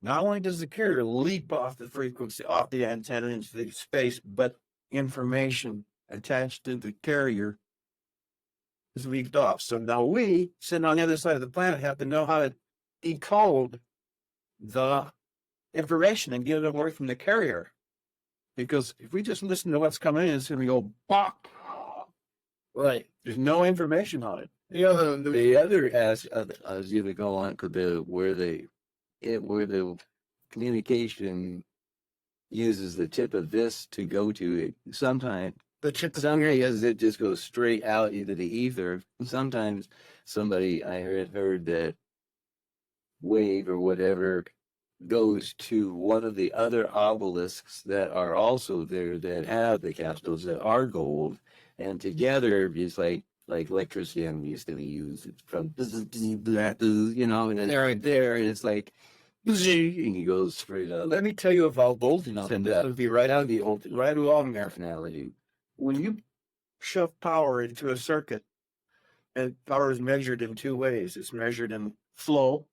not only does the carrier leap off the frequency, off the antenna into the space, but information attached to the carrier is leaked off. So now we, sitting on the other side of the planet, have to know how to decode the information and get it away from the carrier. Because if we just listen to what's coming in, it's going to go bop. Right. There's no information on it. The other as you go on to the where the communication uses the tip of this to go to it. Sometimes the chip some areas it just goes straight out into the ether. Sometimes somebody I heard that wave or whatever goes to one of the other obelisks that are also there that have the capsules that are gold, and together it's like electricity I'm used to use. It's from you know, and then they're right there, and it's like and he goes straight up. Let me tell you about voltage, And that would be right out of the old, right along there. personality. When you shove power into a circuit, and power is measured in two ways. It's measured in flow,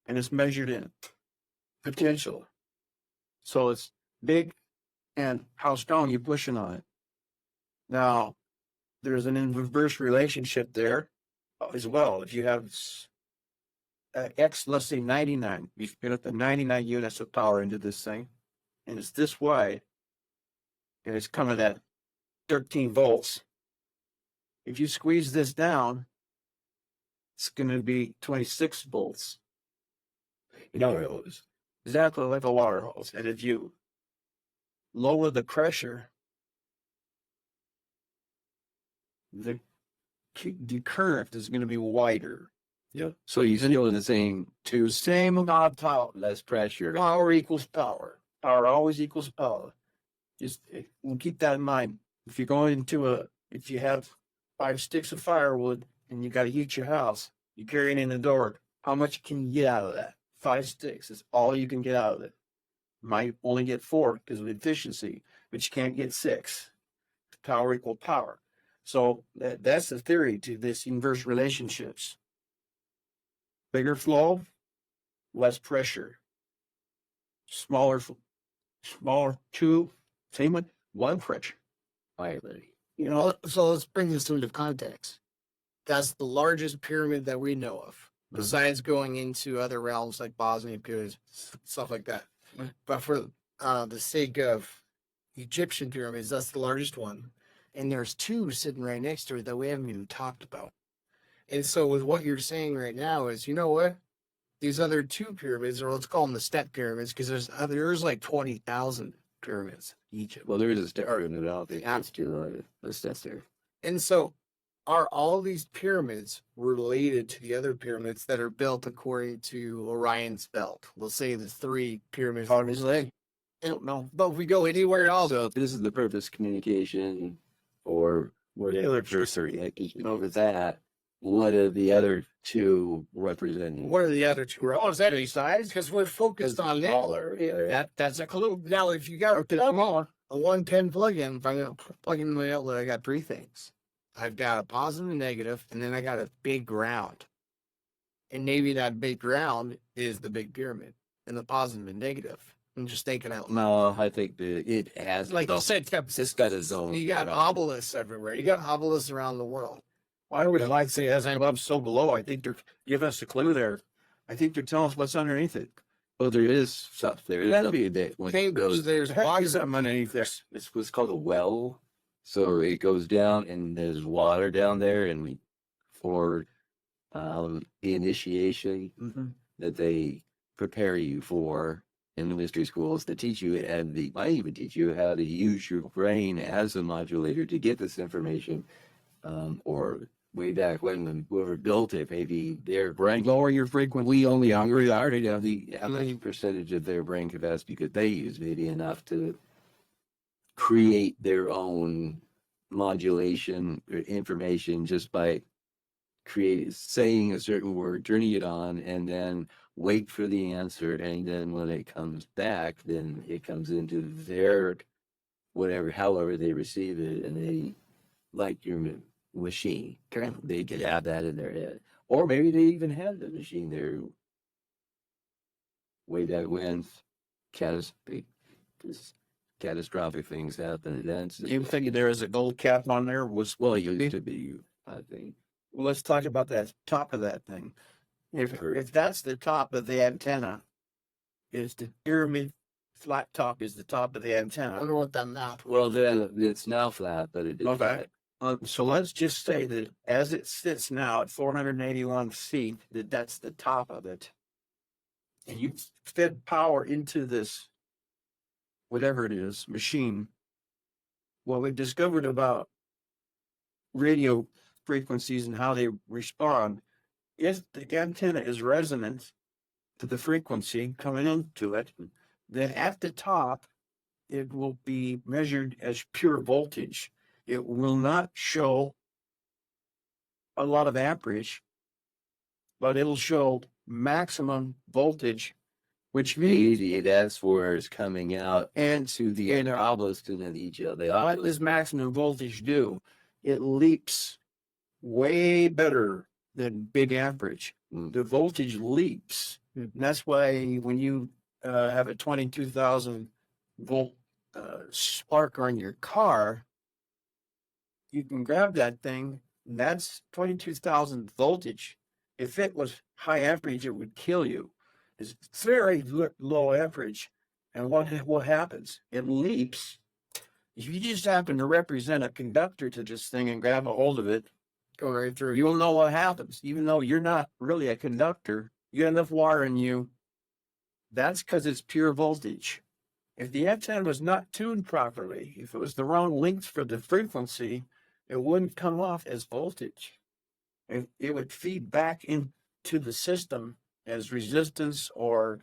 and it's measured in potential. So it's big and how strong you're pushing on it. Now, there's an inverse relationship there as well. If you have X, let's say 99, you spin up the 99 units of power into this thing, and it's this wide, and it's coming at 13 volts. If you squeeze this down, it's going to be 26 volts. You know, it was exactly like a water hose. And if you lower the pressure, the current is going to be wider. Yeah. So you're still in the same amount of power, less pressure. Power equals power. Power always equals power. Just keep that in mind. If you're going into if you have 5 sticks of firewood and you got to heat your house, you carry it in the door. How much can you get out of that? 5 sticks is all you can get out of it. Might only get 4 because of efficiency, but you can't get 6. Power equal power. So that's the theory to this inverse relationships. Bigger flow, less pressure. Smaller tube, same with one pressure. Vibrating. You know, so let's bring this into context. That's the largest pyramid that we know of, besides going into other realms like Bosnian pyramids, stuff like that. But for the sake of Egyptian pyramids, that's the largest one. And there's two sitting right next to it that we haven't even talked about. And so with what you're saying right now is, you know what? These other two pyramids, or let's call them the step pyramids, because there's like 20,000 pyramids in Egypt. Well, there is a star in it out. They have to assess there. And so are all these pyramids related to the other pyramids that are built according to Orion's belt? We'll say the three pyramids. Obviously. I don't know. But if we go anywhere else, So if this is the purpose communication or whatever cursory over that, what are the other two representing? what are the other two? Oh, is that any size? Because we're focused on that. Smaller, yeah. That's a clue. Now, if you got a 110 plug-in, if I'm going to plug in my outlet, I got three things. I've got a positive and negative, and then I got a big ground. And maybe that big ground is the big pyramid, and the positive and negative. I'm just thinking out loud. No, I think that it has, Like you said, it's got its own. you got obelisks everywhere. You got obelisks around the world. Why would I say as I'm above, so below? I think they're giving us a clue there. I think they're telling us what's underneath it. Well, there is stuff there. That'll be a day. When Okay, it goes, there's Why is something underneath there? it's what's called a well. So it goes down and there's water down there, and for the initiation that they prepare you for in the mystery schools, to teach you, and they might even teach you how to use your brain as a modulator to get this information, or way back when whoever built it, maybe their brain lower your frequency. We only already have the how many percentage of their brain capacity could they use, maybe enough to create their own modulation or information just by saying a certain word, turning it on, and then wait for the answer. And then when it comes back, then it comes into their whatever, however they receive it, and they, like your machine, they could have that in their head. Or maybe they even had the machine there way back when catastrophic things happen. That's, You think there is a gold cap on there? well, it used to be, I think. Well, let's talk about that top of that thing. If that's the top of the antenna, is the pyramid flat top is the top of the I antenna. wonder what that map. Well, then it's now flat, but it is Okay. So let's just say that as it sits now at 481 feet, that's the top of it. And you fed power into this, whatever it is, machine. Well, we discovered about radio frequencies and how they respond. If the antenna is resonant to the frequency coming into it, then at the top, it will be measured as pure voltage. It will not show a lot of amperage, but it'll show maximum voltage, which means that's where it's coming out and to the inner obelisks and then each other. what does maximum voltage do? It leaps way better than big amperage. The voltage leaps. And that's why when you have a 22,000 volt spark on your car, you can grab that thing, and that's 22,000 voltage. If it was high amperage, it would kill you. It's very low amperage. And what happens? It leaps. If you just happen to represent a conductor to this thing and grab a hold of it, Go right through. you'll know what happens. Even though you're not really a conductor, you got enough wire in you. That's because it's pure voltage. If the antenna was not tuned properly, if it was the wrong length for the frequency, it wouldn't come off as voltage. It would feed back into the system as resistance or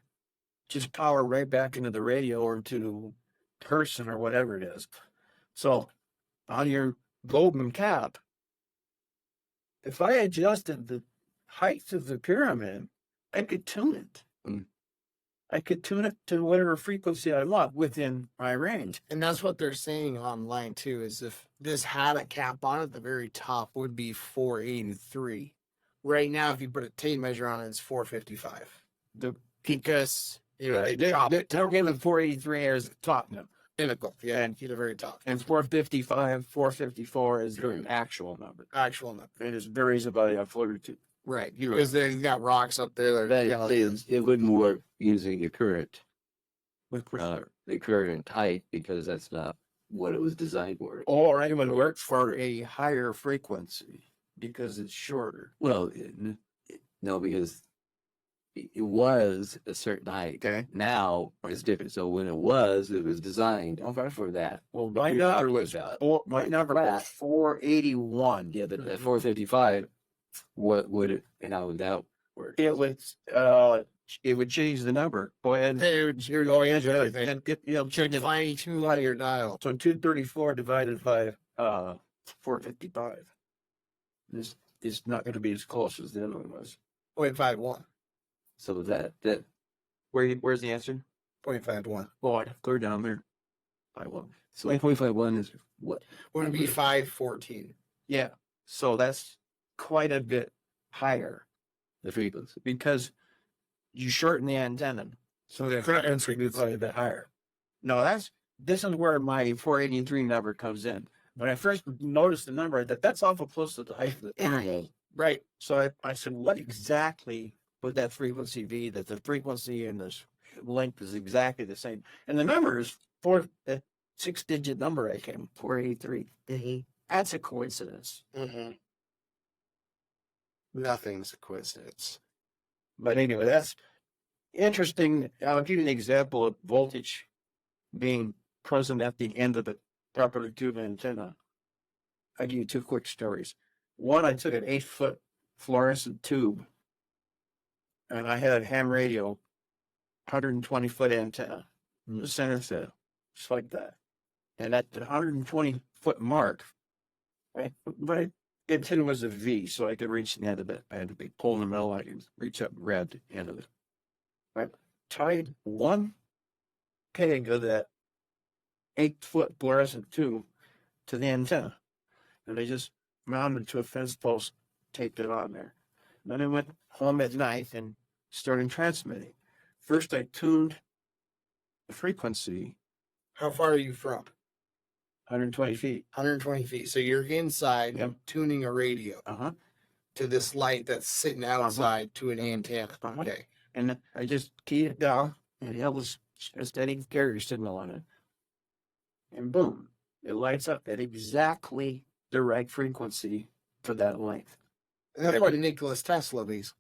just power right back into the radio or to person or whatever it is. So on your golden cap, if I adjusted the height of the pyramid, I could tune it. I could tune it to whatever frequency I want within my range. And that's what they're saying online too, is if this had a cap on it, the very top would be 483. Right now, if you put a tape measure on it, it's 455. The because They're given 483 as the top number. pinnacle, yeah, and to the very top. And 455, 454 is their actual number. Actual number. It is varies about a foot or two. Right. Because they got rocks up there. That, It wouldn't work using the current, With the current height, because that's not what it was designed for. Or it would work for a higher frequency because it's shorter. Well, no, because it was a certain height. Okay. Now it's different. So when it was designed for that. Well, my number was my number was 481. Yeah, but at 455, what would it? How would that work? It would change the number. Go ahead. Hey, you're going into everything. And get, you know, Check the 92 out of your dial. so 234 divided by 455. This is not going to be as close as the other one was. 0.51. So that Where's the answer? 0.51. Oh, clear down there. I will. so 1.51 is what? Would it be 514? Yeah. So that's quite a bit higher The frequency. because you shorten the antenna. So the frequency is Quite a bit higher. No, this is where my 483 number comes in. When I first noticed the number, that's awful close to the height of the right. So I said, what exactly would that frequency be? That the frequency and the length is exactly the same. And the number is a 6-digit number I came, 483. That's a coincidence. Mm-hmm. Nothing's a coincidence. But anyway, that's interesting. I'll give you an example of voltage being present at the end of the proper tube antenna. I'll give you 2 quick stories. One, I took an 8-foot fluorescent tube and I had a ham radio, 120-foot antenna in the center set, just like that. And at the 120-foot mark, my antenna was a V, so I could reach the end of it. I had to be pulled in the middle, I could reach up and grab the end of it. I tied one peg of that 8-foot fluorescent tube to the antenna, and I just mounted to a fence post, taped it on there. Then I went home at night and started transmitting. First, I tuned the frequency, How far are you from? 120 feet. 120 feet. So you're inside Yep. tuning a radio to this light that's sitting outside to an antenna. Uh-huh. Okay. And I just keyed it down, and it was a steady carrier signal on it. And boom, it lights up at exactly the right frequency for that length. And that's what Nikola Tesla is.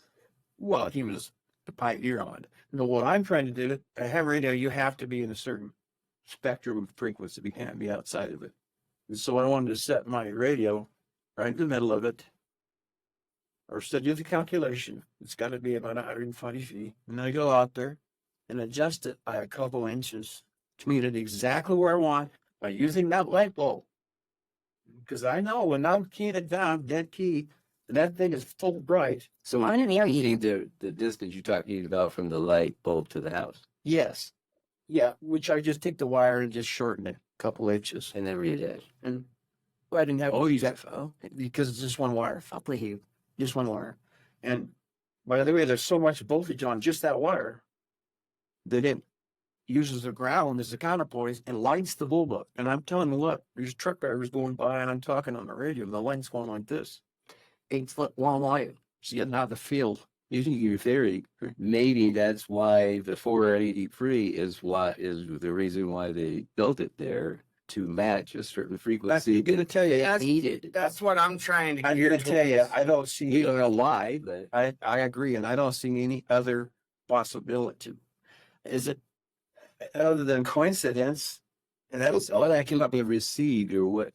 Well, he was the pioneer on it. No, what I'm trying to do, a ham radio, you have to be in a certain spectrum of frequency. You can't be outside of it. And so I wanted to set my radio right in the middle of it, or still do the calculation. It's got to be about 120 feet. And I go out there and adjust it by a couple inches to meet it exactly where I want by using that light bulb. Because I know when I'm keying it down, dead key, and that thing is full bright. So how many are you the distance you're talking about from the light bulb to the house? Yes. Yeah, which I just take the wire and just shorten it a couple inches. And then read it. And I didn't have because it's just one wire. I'll play you. Just one wire. And by the way, there's so much voltage on just that wire that it uses the ground as a counterpoise and lights the bulb up. And I'm telling you what, there's truck drivers going by and I'm talking on the radio. The light's going like this. 8-foot long light. It's getting out of the field. Using your theory, maybe that's why the 483 is the reason why they built it there, to match a certain frequency. I'm going to tell you, Needed. That's what I'm trying to I'm get going to tell you, I don't see, You don't know why, but I agree, and I don't see any other possibility. Is it other than coincidence? And that was all I cannot be received or what?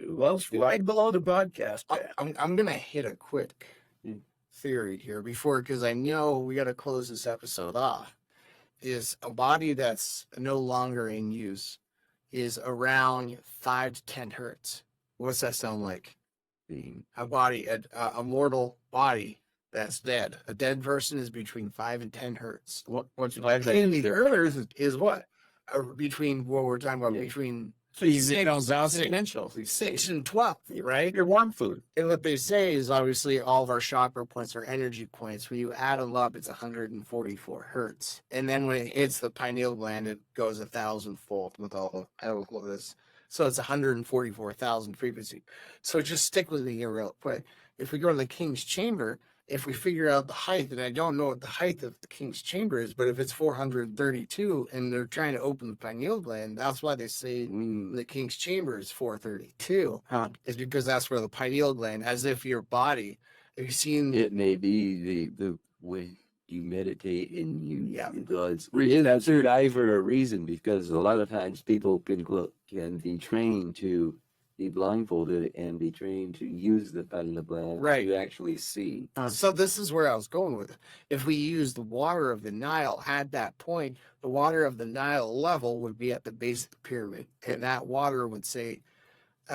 well, it's right below the broadcast. I'm gonna hit a quick theory here because I know we got to close this episode off. Is a body that's no longer in use is around 5 to 10 hertz. What's that sound like? A body, a mortal body that's dead. A dead person is between 5 and 10 hertz. What's like that? And the earlier is what? Between what we're talking about, Yeah. between So you get those out exponential. 6 and 12, right? Your warm food. And what they say is obviously all of our chakra points are energy points. When you add them up, it's 144 hertz. And then when it hits the pineal gland, it goes 1,000-fold with all of this. So it's 144,000 frequency. So just stick with me here real quick. If we go to the King's Chamber, if we figure out the height, and I don't know what the height of the King's Chamber is, but if it's 432 and they're trying to open the pineal gland, that's why they say the King's Chamber is 432. Is because that's where the pineal gland, as if your body, have you seen? It may be the way you meditate and you that's third eye for a reason, because a lot of times people can be trained to be blindfolded and be trained to use the pineal gland to actually see. So this is where I was going with it. If we use the water of the Nile at that point, the water of the Nile level would be at the base of the pyramid, and that water would say,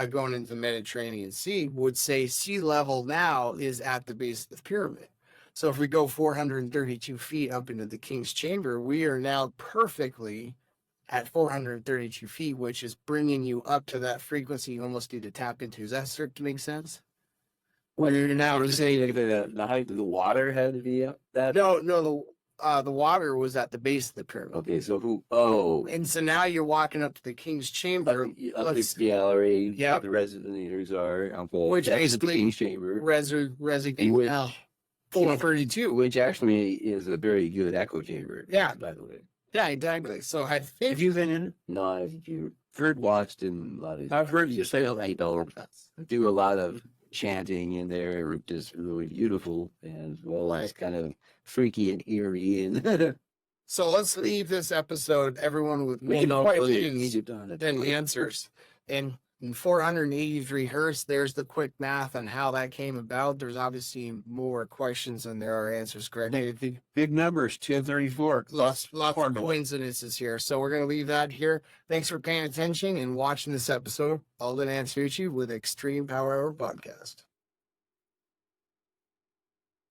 going into the Mediterranean Sea, would say sea level now is at the base of the pyramid. So if we go 432 feet up into the King's Chamber, we are now perfectly at 432 feet, which is bringing you up to that frequency you almost need to tap into. Does that start to make sense? Well, you're now saying that the height of the water had to be up that? No, the water was at the base of the pyramid. Okay, so And so now you're walking up to the King's Chamber. Up the gallery, the resonators are, which that's basically the King's Chamber. Resonate 432. Which actually is a very good echo chamber. Yeah. By the way. Yeah, exactly. So I think. Have you been in? No, I've heard watched in a lot of. I've heard you say I don't do a lot of chanting in there. It's just really beautiful and it's kind of freaky and eerie and. So let's leave this episode, everyone, with more questions than answers. And in 483 hertz, there's the quick math on how that came about. There's obviously more questions than there are answers, correct? Big numbers, 234. Lots of coincidences here. So we're going to leave that here. Thanks for paying attention and watching this episode. Alden Ansucci with Extreme Power Hour Podcast.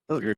Okay.